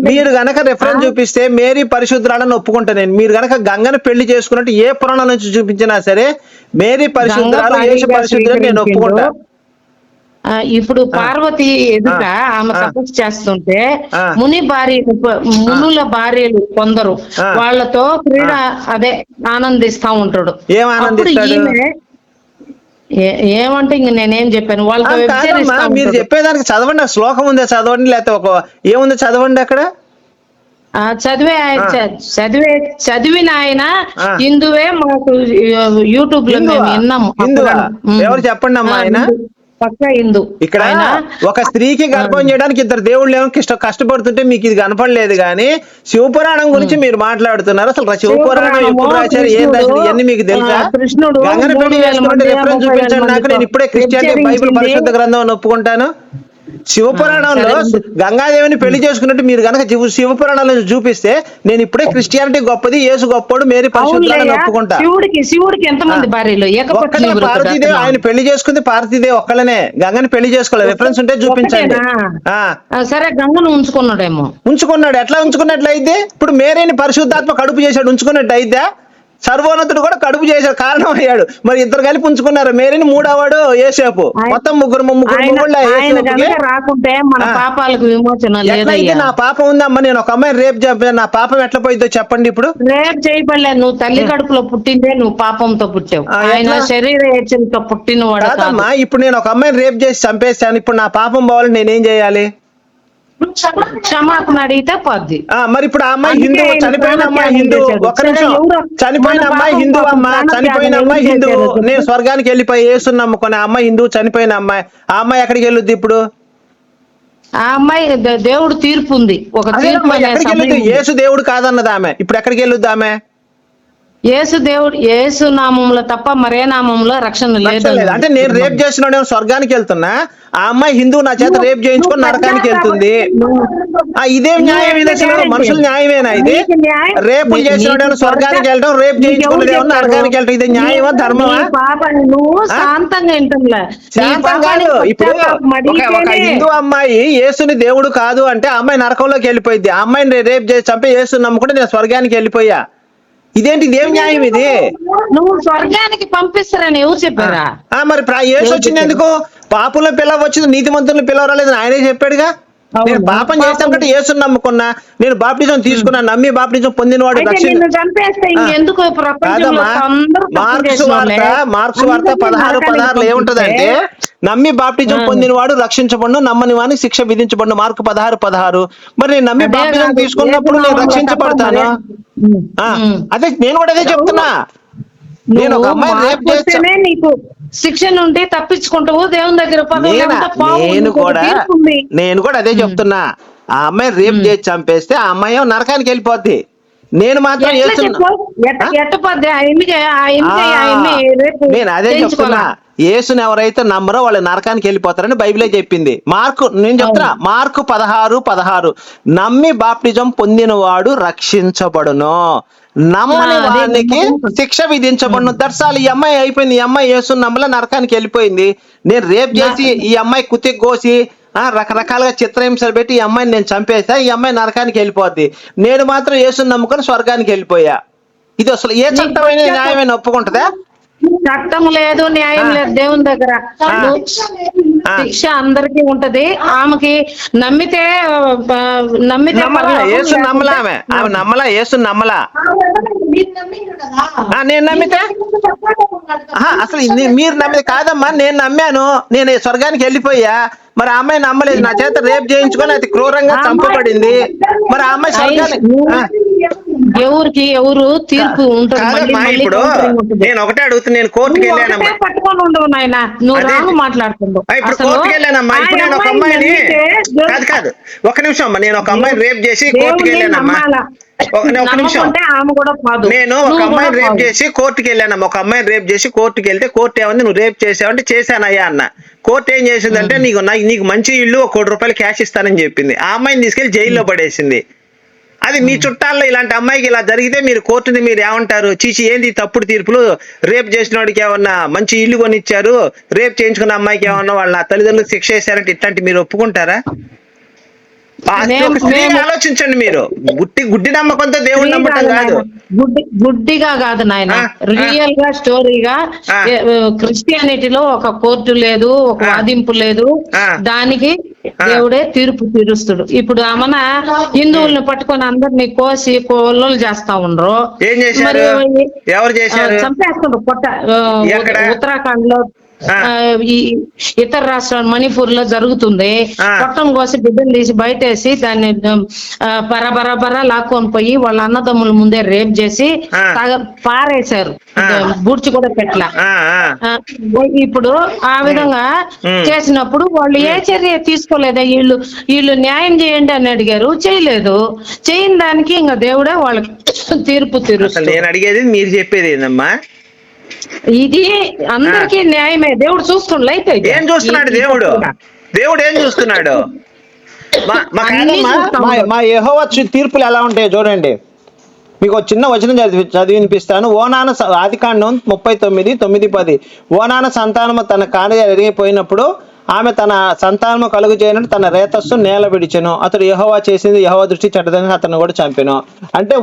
మీరు గనక రిఫరెన్స్ చూపిస్తే మేరీ పరిశుద్ధురాలని ఒప్పుకుంటా నేను. మీరు గనక గంగని పెళ్లి చేసుకున్నట్టు ఏ పురాణం నుంచి చూపించినా సరే మేరీ పరిశుద్ధురాలు, యేసు పరిశుద్ధురాలు నేను ఒప్పుకుంటా. ఇప్పుడు పార్వతి ఎదుట ఆమె తపస్సు చేస్తుంటే మునుల భార్యలు కొందరు వాళ్ళతో క్రీడ అదే ఆనందిస్తా ఉంటాడు. ఏమంటే ఇంక నేనేం చెప్పాను వాళ్ళతో? మీరు చెప్పేదానికి చదవండి, శ్లోకం ఉందా చదవండి, లేకపోతే ఏముందో చదవండి అక్కడ. చదివిన ఆయన హిందువే. మాకు యూట్యూబ్ లో మేము విన్నాము. ఎవరు చెప్పండి అమ్మా? ఆయన పక్క హిందూ. ఇక్కడ ఒక స్త్రీకి గర్భం చేయడానికి ఇద్దరు దేవుళ్ళు ఏమో కష్టపడుతుంటే మీకు ఇది కనపడలేదు కానీ శివపురాణం గురించి మీరు మాట్లాడుతున్నారు. అసలు శివపురాణం ఎప్పుడు రాశారు, ఏం రాశారు ఇవన్నీ మీకు తెలుసా? గంగని పెళ్లి చేసుకుంటే రిఫరెన్స్ చూపించండి నాకు. నేను ఇప్పుడే క్రిస్టియానిటీ బైబిల్ పరిశుద్ధ గ్రంథం ఒప్పుకుంటాను. శివపురాణంలో గంగాదేవిని పెళ్లి చేసుకున్నట్టు మీరు గనక శివపురాణంలో చూపిస్తే నేను ఇప్పుడే క్రిస్టియానిటీ గొప్పది, యేసు గొప్పడు, మేరీ పరిశుద్ధురాలని ఒప్పుకుంటా. శివుడికి ఎంతమంది భార్యలు? పార్వతీదేవి ఆయన పెళ్లి చేసుకుంది, పార్వతీదేవి ఒక్కళ్ళనే. గంగని పెళ్లి చేసుకోలేదు. రిఫరెన్స్ ఉంటే చూపించండి. సరే, గంగను ఉంచుకున్నాడేమో. ఉంచుకున్నాడు. ఎట్లా ఉంచుకున్నట్లయితే? ఇప్పుడు మేరీని పరిశుద్ధాత్మ కడుపు చేశాడు, ఉంచుకున్నట్టు అయితే సర్వోన్నతుడు కూడా కడుపు చేశాడు, కారణం అయ్యాడు. మరి ఇద్దరు కలిపి ఉంచుకున్నారు. మేరీని మూడవాడు యేసేపు. మొత్తం ముగ్గురు రాకుంటే మన పాపాలకు విమోచన లేదు. నా పాపం ఉందమ్మా, నేను ఒక అమ్మాయి రేపు చెప్పాను, నా పాపం ఎట్లా పోయిందో చెప్పండి. ఇప్పుడు రేపు చేయబడలే, నువ్వు తల్లి కడుపులో పుట్టిందే, నువ్వు పాపంతో పుట్టావు. ఆయన శరీర హెచ్చరిక పుట్టినవాడు కాదమ్మా. ఇప్పుడు నేను ఒక అమ్మాయిని రేపు చేసి చంపేస్తాను, ఇప్పుడు నా పాపం పోవాలి, నేనేం చేయాలి? క్షమాపణ అడిగితే పోద్ది. మరి ఇప్పుడు ఆ అమ్మాయి హిందూ, చనిపోయిన అమ్మాయి హిందూ. ఒక్క నిమిషం, చనిపోయిన అమ్మాయి హిందూ అమ్మా, చనిపోయిన అమ్మాయి హిందూ. నేను స్వర్గానికి వెళ్ళిపోయి యేసుని నమ్ముకుని ఆ అమ్మాయి హిందూ, చనిపోయిన అమ్మాయి. ఆ అమ్మాయి ఎక్కడికి వెళ్ళొద్ది ఇప్పుడు? ఆ అమ్మాయి దేవుడు తీర్పు ఉంది. ఒక ఎక్కడికి వెళ్ళొద్దు? యేసు దేవుడు కాదన్నది ఆమె. ఇప్పుడు ఎక్కడికి వెళ్ళొద్దు ఆమె? యేసు నామంలో తప్ప మరే నామంలో రక్షణ లేదు. అంటే నేను రేప్ చేసిన స్వర్గానికి వెళ్తున్నా, ఆ అమ్మాయి హిందూ నా చేత రేప్ చేయించుకొని నరకానికి వెళ్తుంది. ఇదేం న్యాయం? ఇది అసలు మనుషుల న్యాయమేనా ఇది? రేపులు చేసిన స్వర్గానికి వెళ్ళడం, రేప్ చేయించుకున్నది నరకానికి వెళ్ళడం, ఇది న్యాయమా, ధర్మమా? శాంతం కాదు. ఇప్పుడు ఒక హిందూ అమ్మాయి యేసుని దేవుడు కాదు అంటే ఆ అమ్మాయి నరకంలోకి వెళ్ళిపోయింది. ఆ అమ్మాయిని రేప్ చేసి చంపి యేసుని నమ్ముకుంటే నేను స్వర్గానికి వెళ్ళిపోయా. ఇదేంటి, ఇదేం న్యాయం ఇది? నువ్వు స్వర్గానికి పంపిస్తారని ఎవరు చెప్పారా? మరి యేసు వచ్చింది ఎందుకు? పాపులను పిలవచ్చింది, నీతిమంతులను పిలవరాలేదు ఆయనే చెప్పాడుగా. నేను పాపం చేస్తాను కంటే యేసుని నమ్ముకున్నా, నేను బాప్టిజం తీసుకున్నా, నమ్మి బాప్టిజం పొందినవాడు మార్క్స్ వార్త 16:16 ఏముంటదంటే, నమ్మి బాప్టిజం పొందినవాడు రక్షించబడును, నమ్మని వానికి శిక్ష విధించబడును. మార్కు 16:16. మరి నేను నమ్మి బాప్టిజం తీసుకున్నప్పుడు నేను రక్షించబడతాను. అదే నేను కూడా అదే చెప్తున్నా. నేను ఒక అమ్మాయి రేప్ చేస్తే నీకు శిక్ష నుండి తప్పించుకుంటావు దేవుని దగ్గర. నేను కూడా అదే చెప్తున్నా. ఆ అమ్మాయి రేప్ చేసి చంపేస్తే ఆ అమ్మాయి నరకానికి వెళ్ళిపోద్ది. నేను మాత్రం నేను అదే చెప్తున్నా. యేసుని ఎవరైతే నమ్మరో వాళ్ళు నరకానికి వెళ్ళిపోతారని బైబిలే చెప్పింది. నేను చెప్తున్నా మార్కు 16:16 నమ్మి బాప్టిజం పొందినవాడు రక్షించబడును, నమ్మని వానికి శిక్ష విధించబడును. దర్శాలు ఈ అమ్మాయి అయిపోయింది. ఈ అమ్మాయి యేసుని నమ్మల నరకానికి వెళ్ళిపోయింది. నేను రేప్ చేసి ఈ అమ్మాయి కుతికి కోసి రకరకాలుగా చిత్రహింసలు పెట్టి ఈ అమ్మాయిని నేను చంపేస్తా, ఈ అమ్మాయి నరకానికి వెళ్ళిపోద్ది. నేను మాత్రం యేసుని నమ్ముకొని స్వర్గానికి వెళ్ళిపోయా. ఇది అసలు ఏ చట్టమైన న్యాయమైన ఒప్పుకుంటుందా? చట్టం లేదు, న్యాయం లేదు దేవుని దగ్గర. శిక్ష అందరికీ ఉంటది. ఆమెకి నమ్మితే యేసు నమ్మలా, ఆమె నమ్మలా, యేసు నమ్మలా. నేను నమ్మితే అసలు మీరు నమ్మితే కాదమ్మా, నేను నమ్మాను, నేను స్వర్గానికి వెళ్ళిపోయా. మరి ఆ అమ్మాయి నమ్మలేదు, నా చేత రేప్ చేయించుకొని అది క్రూరంగా చంపబడింది. మరి ఆ అమ్మాయి స్వర్గానికి ఎవరికి ఎవరు తీర్పు ఉంటుంది. ఇప్పుడు నేను ఒకటే అడుగుతున్నా, నేను కోర్టుకి వెళ్ళానమ్మా, పట్టుకొని ఉండవు నాయన, నువ్వు రాము మాట్లాడుతున్నావు. ఇప్పుడు కోర్టుకి వెళ్ళానమ్మా. ఇప్పుడు నేను ఒక అమ్మాయిని కాదు ఒక నిమిషం అమ్మా, నేను ఒక అమ్మాయిని రేప్ చేసి కోర్టుకి వెళ్ళానమ్మా. ఒక నిమిషం, నేను ఒక అమ్మాయిని రేప్ చేసి కోర్టుకి వెళ్ళానమ్మా. ఒక అమ్మాయిని రేప్ చేసి కోర్టుకి వెళ్తే కోర్టు ఏమంది, నువ్వు రేప్ చేసావంటే చేశానయ్యా అన్న. కోర్టు ఏం చేసిందంటే, నీకు మంచి ఇల్లు ₹1 కోటి క్యాష్ ఇస్తానని చెప్పింది. ఆ అమ్మాయిని తీసుకెళ్లి జైల్లో పడేసింది. అది మీ చుట్టాల్లో ఇలాంటి అమ్మాయికి ఇలా జరిగితే మీరు కోర్టుని మీరు ఏమంటారు? చీచి ఏంది తప్పుడు తీర్పులు, రేప్ చేసిన వాడికి ఏమన్నా మంచి ఇల్లు కొనిచ్చారు, రేప్ చేయించుకున్న అమ్మాయికి ఏమన్నా వాళ్ళ తల్లిదండ్రులకు శిక్ష వేశారంటే ఇట్లాంటి మీరు ఒప్పుకుంటారా? ఆలోచించండి మీరు. గుడ్డి నమ్మకంతో దేవుడు నమ్మటం కాదు. గుడ్డిగా కాదు నాయన, రియల్ గా స్టోరీగా. క్రిస్టియానిటీలో ఒక కోర్టు లేదు, ఒక వాదింపు లేదు, దానికి దేవుడే తీర్పు తీరుస్తుడు. ఇప్పుడు ఆమెన హిందువుల్ని పట్టుకొని అందరినీ కోసి కొల్లలు చేస్తా ఉండరు. ఏం చేశారు? ఎవరు చేశారు? చంపేస్తుండ్రు. ఉత్తరాఖండ్ లో, ఈ ఇతర రాష్ట్రాలు మణిపూర్ లో జరుగుతుంది. పొట్టం కోసి బిడ్డను తీసి బయటేసి దాన్ని బరా లాక్కొని పోయి వాళ్ళ అన్నదమ్ముల ముందే రేప్ చేసి పారేశారు. బూడ్చి కూడా పెట్టలా. ఇప్పుడు ఆ విధంగా చేసినప్పుడు వాళ్ళు ఏ చర్య తీసుకోలేదా? వీళ్ళు న్యాయం చేయండి అని అడిగారు, చేయలేదు. చేయని దానికి ఇంకా దేవుడే వాళ్ళకి తీర్పు తీరుస్తాడు. నేను అడిగేది మీరు చెప్పేది ఏందమ్మా? ఇది అందరికీ న్యాయమే. దేవుడు చూస్తుండ అయితే ఏం చూస్తున్నాడు? దేవుడు ఏం చూస్తున్నాడు? మా యెహోవా తీర్పులు ఎలా ఉంటాయో చూడండి. మీకు ఒక చిన్న వచనం చదివి వినిపిస్తాను. ఓనాన ఆదికాండం 39:9-10. ఓనాన సంతానము తన కాని ఎరిగిపోయినప్పుడు ఆమె తన సంతానము కలుగు చేయనట్టు తన రేతస్సు నేల విడిచెను. అతడు యెహోవా చేసింది యెహోవా దృష్టి చెడ్డదని అతను కూడా చంపెను. అంటే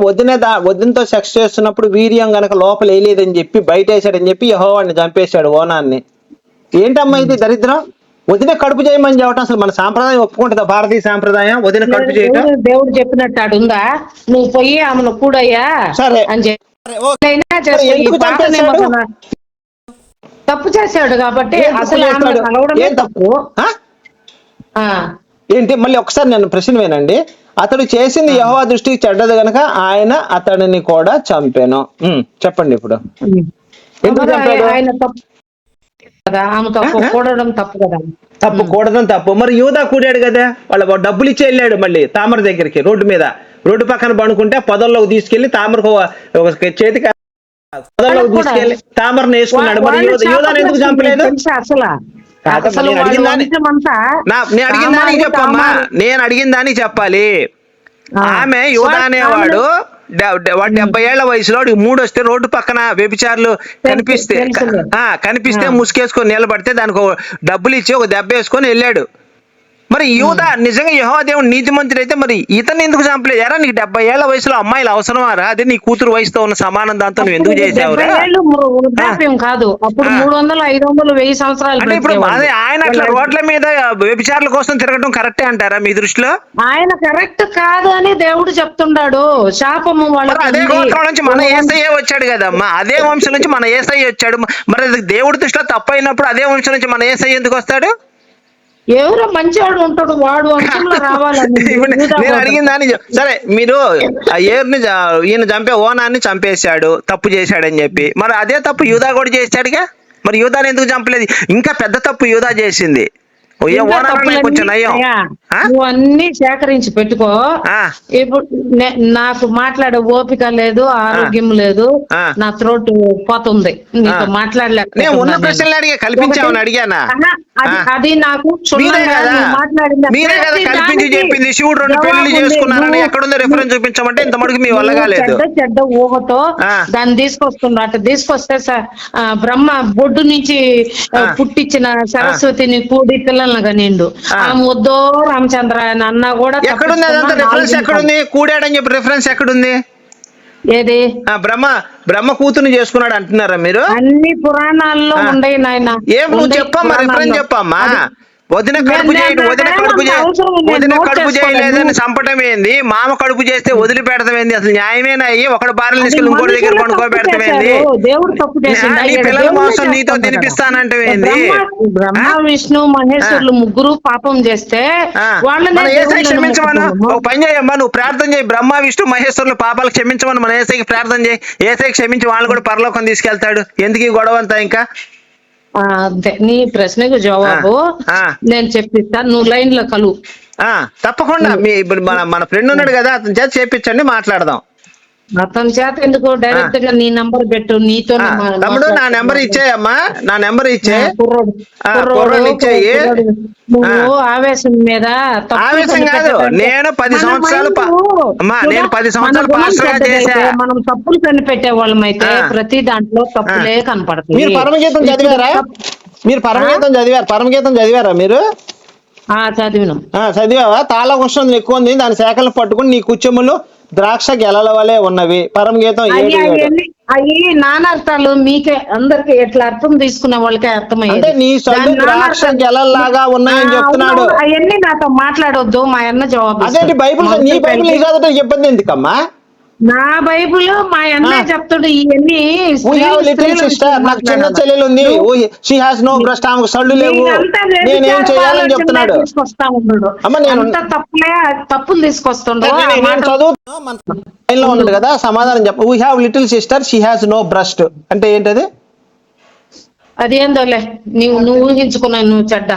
వదినతో సెక్స్ చేస్తున్నప్పుడు వీర్యం గనక లోపల వేయలేదని చెప్పి బయట వేసాడని చెప్పి యెహోవాని చంపేశాడు ఓనాన్ని. ఏంటమ్మా ఇది దరిద్రం? వదిన కడుపు చేయమని చెప్పటం అసలు మన సాంప్రదాయం ఒప్పుకుంటుందా? భారతీయ సాంప్రదాయం వదిన కడుపు చేయటం? దేవుడు చెప్పినట్టు అడుందా? నువ్వు పోయి ఆమెను కూడయ్యా సరే అని చెప్పి తప్పు చేశాడు కాబట్టి అసలు తప్పు ఏంటి? మళ్ళీ ఒకసారి నేను ప్రశ్న వినండి. అతడు చేసింది యెహోవా దృష్టికి చెడ్డది గనక ఆయన అతడిని కూడా చంపాను. చెప్పండి ఇప్పుడు. ఎందుకు చంపాడు? ఆయన తప్పు కదా, ఆమె తప్పు కూడడం తప్పు కదా. తప్పు కూడడం తప్పు. మరి యూదా కూడాడు కదా, వాళ్ళ డబ్బులు ఇచ్చి వెళ్ళాడు మళ్ళీ తామర దగ్గరికి. రోడ్డు పక్కన పడుకుంటే పొదల్లోకి తీసుకెళ్లి తామరకు చేతికి పొదల్లోకి తీసుకెళ్లి తామరను వేసుకున్నాడు. మరి యూదాను ఎందుకు చంపలేదు? నేను అడిగిన దానికి చెప్పాలి. ఆమె యూదా అనేవాడు 70 ఏళ్ల వయసులో 3 వస్తే రోడ్డు పక్కన వ్యభిచారులు కనిపిస్తే ముసుకేసుకొని నిలబడితే దానికి డబ్బులు ఇచ్చి ఒక దెబ్బ వేసుకొని వెళ్ళాడు. మరి యూదా నిజంగా యెహోవా దేవుడు నీతిమంతుడు అయితే మరి ఇతను ఎందుకు చంపలేదు? ఎరా నీకు 70 ఏళ్ల వయసులో అమ్మాయిలు అవసరమారా? అదే నీ కూతురు వయసుతో ఉన్న సమానం దాంతో నువ్వు ఎందుకు చేసావురా? 70 ఏళ్ళు వృద్ధాప్యం కాదు, అప్పుడు 300, 500, 1000 సంవత్సరాలు అంటే ఇప్పుడు బ్రతికేవాళ్ళు. ఆయన అట్లా రోడ్ల మీద వ్యభిచారుల కోసం తిరగడం కరెక్టే అంటారా మీ దృష్టిలో? ఆయన కరెక్ట్ కాదు అని దేవుడు చెప్తున్నాడు. శాపము మరి అదే గోత్రం నుంచి మన యేసయ్య వచ్చాడు కదమ్మా, అదే వంశం నుంచి మన యేసయ్య వచ్చాడు. మరి అది దేవుడి దృష్టిలో తప్పు అయినప్పుడు అదే వంశం నుంచి మన యేసయ్య ఎందుకు వస్తాడు? ఎవరో మంచివాడు ఉంటాడు, వాడు వంశంలో రావాలని. ఇప్పుడు నేను అడిగిన దాన్ని సరే, మీరు ఈయన చంపే ఓనాన్ని చంపేశాడు, తప్పు చేశాడని చెప్పి, మరి అదే తప్పు యూదా కూడా చేశాడుగా. మరి యూదాని ఎందుకు చంపలేదు? ఇంకా పెద్ద తప్పు యూదా చేసింది. కొంచెం నయం. నువ్వు అన్ని సేకరించి పెట్టుకో. ఇప్పుడు నాకు మాట్లాడే ఓపిక లేదు, ఆరోగ్యం లేదు, నా త్రోట్ పోతుంది, నీతో మాట్లాడలేక. అది నాకు చెప్పింది శివుడు 2 పెళ్లి చేసుకున్నానని ఎక్కడుందో రిఫరెన్స్ చూపించమంటే ఇంత మటుకు మీ వల్ల కాలేదు. చెడ్డ ఊహతో దాన్ని తీసుకొస్తున్నా. అట్లా తీసుకొస్తే బ్రహ్మ బొడ్డు నుంచి పుట్టించిన సరస్వతిని కూడి పిల్లల్ని నిండు వద్దో రామచంద్ర అన్నా కూడా ఎక్కడుంది? అదంతా రిఫరెన్స్ ఎక్కడుంది? కూడాడని చెప్పి రిఫరెన్స్ ఎక్కడుంది? ఏది? బ్రహ్మ కూతురు చేసుకున్నాడు అంటున్నారా మీరు? అన్ని పురాణాల్లో ఉండే నాయన. ఏం నువ్వు చెప్పమ్మా, రిఫరెన్స్ చెప్పమ్మా. వదిన కడుపు చేయలేదని చంపటం ఏంది? మామ కడుపు చేస్తే వదిలి పెడతాం ఏంది? అసలు న్యాయమేనా? ఒకడు భార్యలు తీసుకెళ్ళి ఇంకోటి దగ్గర పండుకోబెడతాం ఏంది? నీ పిల్లల కోసం నీతో తినిపిస్తానంటే ఏంది? బ్రహ్మ విష్ణు మహేశ్వరులు ముగ్గురు పాపం చేస్తే మన యేసయ్య క్షమించమను. ఒక పని చేయమ్మా, నువ్వు ప్రార్థన చేయి, బ్రహ్మ విష్ణు మహేశ్వరులు పాపాలు క్షమించమని మన యేసయ్యకి ప్రార్థన చేయి. యేసయ్య క్షమించి వాళ్ళు కూడా పరలోకం తీసుకెళ్తాడు. ఎందుకు ఈ గొడవ అంతా? ఇంకా అంతే. నీ ప్రశ్నకు జవాబు నేను చెప్పిస్తాను, నువ్వు లైన్ లో కలువు. తప్పకుండా. మీ ఇప్పుడు మన ఫ్రెండ్ ఉన్నాడు కదా, అతని చేత చేపించండి, మాట్లాడదాం. అతని చేత ఎందుకు? డైరెక్ట్ గా నీ నంబర్ పెట్టు, నీతో. తమ్ముడు నా నెంబర్ ఇచ్చేయమ్మా, నా నెంబర్ ఇచ్చే. నువ్వు ఆవేశం మీద. ఆవేశం కాదు, నేను 10 సంవత్సరాలు పాస్టర్ గా చేశా. మనం తప్పులు కనిపెట్టే వాళ్ళం అయితే ప్రతి దాంట్లో తప్పులే కనపడుతుంది. మీరు పరమగీతం చదివారా? పరమగీతం చదివారా మీరు? చదివావా? తాళకృష్ణ ఎక్కువ ఉంది, దాని శాఖలు పట్టుకుని నీ కుచ్చములు ద్రాక్ష గెలల వలె ఉన్నవి. పరమగీతం 7:7. అవి నానార్థాలు మీకే అందరికి ఎట్లా అర్థం తీసుకునే వాళ్ళకే అర్థమయ్యేది. నీ సొంత ద్రాక్ష గెలల్లాగా ఉన్నాయని చెప్తున్నాడు. అవన్నీ నాతో మాట్లాడొద్దు, మా అన్న జవాబు. అదేంటి బైబుల్? నీ బైబుల్ నీ చదవటం ఇబ్బంది ఎందుకమ్మా? నా బైబుల్ మా అన్నయ్య చెప్తాడు. ఇవన్నీ నాకు చిన్న చెల్లెలు ఉంది, షీ హాస్ నో బ్రస్ట్, ఆమెకు సళ్ళు లేవు, నేనేం చేయాలని చెప్తున్నాడు. అమ్మ నేను తప్పులు తీసుకొస్తుండో ఉన్నాడు కదా, సమాధానం చెప్ప. We have little sister, she has no breast అంటే ఏంటది? అదేందోలే, నువ్వు ఊహించుకున్నా, నువ్వు చెడ్డ.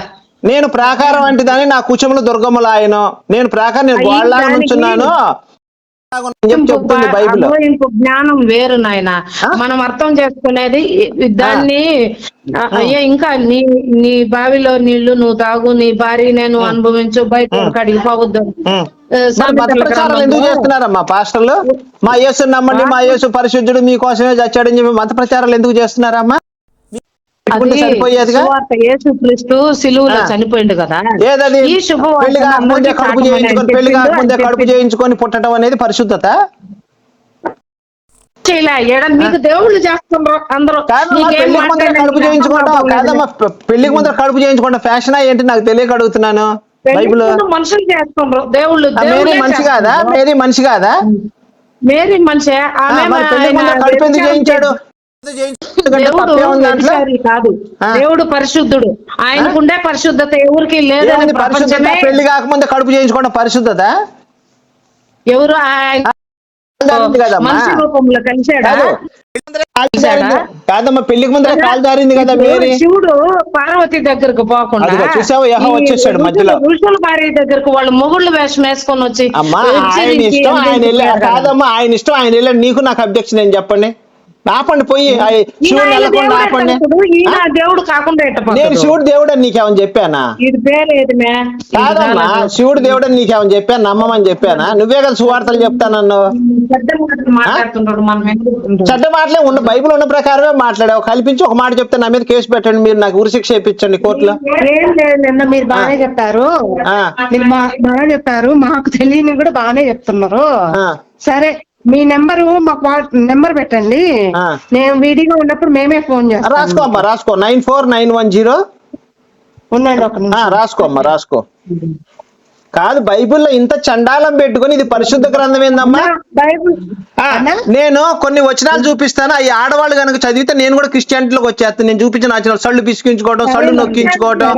నేను ప్రాకారం అంటే దాన్ని నా కుచములు దుర్గములు ఆయన. నేను ప్రాకారం, నేను గోడలాగా నుంచున్నాను చెప్తుంది బైబిల్. జ్ఞానం వేరు నాయన, మనం అర్థం చేసుకునేది దాన్ని. అయ్యా ఇంకా నీ బావిలో నీళ్లు నువ్వు తాగు, నీ భార్య నేను అనుభవించు, బయట కడిగి పోవద్దు. ప్రచారాలు ఎందుకు చేస్తున్నారమ్మా పాస్టర్లు? మా యేసు నమ్మండి, మా యేసు పరిశుద్ధుడు, మీకోసమే చచ్చాడని చెప్పి మత ప్రచారాలు ఎందుకు చేస్తున్నారమ్మా? సరిపోయేదిగా. యేసుక్రీస్తు సిలువలో చనిపోయిండు కదా. ఈ పెళ్లి కాకముందే కడుపు చేయించుకొని పుట్టడం అనేది పరిశుద్ధత? మీకు దేవుళ్ళు చేస్తున్నారు అందరూ. కడుపు చేయించుకోవడం కాదమ్మా, పెళ్లికి ముందర కడుపు చేయించుకోవడం ఫ్యాషన్ ఏంటి నాకు తెలియక అడుగుతున్నాను. బైబిల్ మనుషులు చేస్తున్నారు, దేవుళ్ళు. మేరీ మనిషి కాదా? మేరీ మనిషి కాదా? మేరీ మనిషి. కడుపు ఎందుకు చేయించాడు? కాదు, దేవుడు పరిశుద్ధుడు, ఆయనకుండే పరిశుద్ధత ఎవరికి లేదు. పెళ్లి కాకముందే కడుపు చేయించుకోవడం పరిశుద్ధత? ఎవరు మనిషి రూపంలో కలిశాడా? కాదమ్మా, పెళ్లికి ముందర కాలు జారింది కదా మేరీ. శివుడు పార్వతి దగ్గరకు పోకుండా చూసావు, వచ్చేసాడు మధ్యలో. ఋషుల భార్య దగ్గరకు వాళ్ళు మొగుళ్ళు వేషం వేసుకొని వచ్చి. అమ్మా ఆయన ఇష్టం, ఆయన వెళ్ళాడు. కాదమ్మా ఆయన ఇష్టం, ఆయన వెళ్ళాడు. నీకు నాకు అబ్జెక్షన్ ఏం చెప్పండి? ఆపండి పోయి శివుడు నెలకొండ ఆపండి. ఈయన దేవుడు కాకుండా ఎట్టపోతాడు? నేను శివుడు దేవుడు అని నీకేమని చెప్పానా? ఇది పేరేది మే? కాదమ్మా, శివుడు దేవుడు అని నీకేమని చెప్పాను? నమ్మమని చెప్పానా? నువ్వే కదా సువార్తలు చెప్తానన్ను. పెద్ద మాటలు మాట్లాడుతున్నాడు, మనం ఎందుకు? చెడ్డ మాటలే ఉన్న బైబిల్ ఉన్న ప్రకారమే మాట్లాడావు. కల్పించి ఒక మాట చెప్తే నా మీద కేసు పెట్టండి, మీరు నాకు ఉరిశిక్ష ఇప్పించండి కోర్టులో. ఏం లేదు నిన్న మీరు బాగానే చెప్పారు, మీరు బాగా చెప్పారు, మాకు తెలియని కూడా బాగానే చెప్తున్నారు. సరే మీ నెంబరు మాకు నెంబర్ పెట్టండి, నేను వీడిగా ఉన్నప్పుడు మేమే ఫోన్ చేస్తాం. రాసుకో అమ్మా, రాసుకో 94910. ఉండండి ఒక నిమిషం. రాసుకో అమ్మా, రాసుకో. కాదు, బైబిల్లో ఇంత చండాలం పెట్టుకుని ఇది పరిశుద్ధ గ్రంథం ఏందమ్మా? బైబిల్ నేను కొన్ని వచనాలు చూపిస్తాను, అవి ఆడవాళ్ళు కనుక చదివితే నేను కూడా క్రిస్టియానిటీలోకి వచ్చేస్తాను. నేను చూపించిన వచనాలు సళ్ళు పిసికించుకోవడం, సళ్ళు నొక్కించుకోవడం,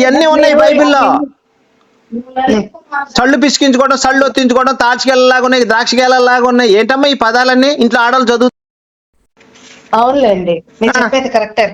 ఇవన్నీ ఉన్నాయి బైబిల్లో. సళ్ళు పిసికించుకోవడం, సళ్ళు ఒత్తించుకోవడం, తాచికెళ్ళలాగా ఉన్నాయి, ద్రాక్షకెళ్ళలాగా ఉన్నాయి. ఏంటమ్మా ఈ పదాలన్నీ? ఇంట్లో ఆడవాళ్ళు చదువు. అవునులేండి, మీరు చెప్పేది కరెక్టే.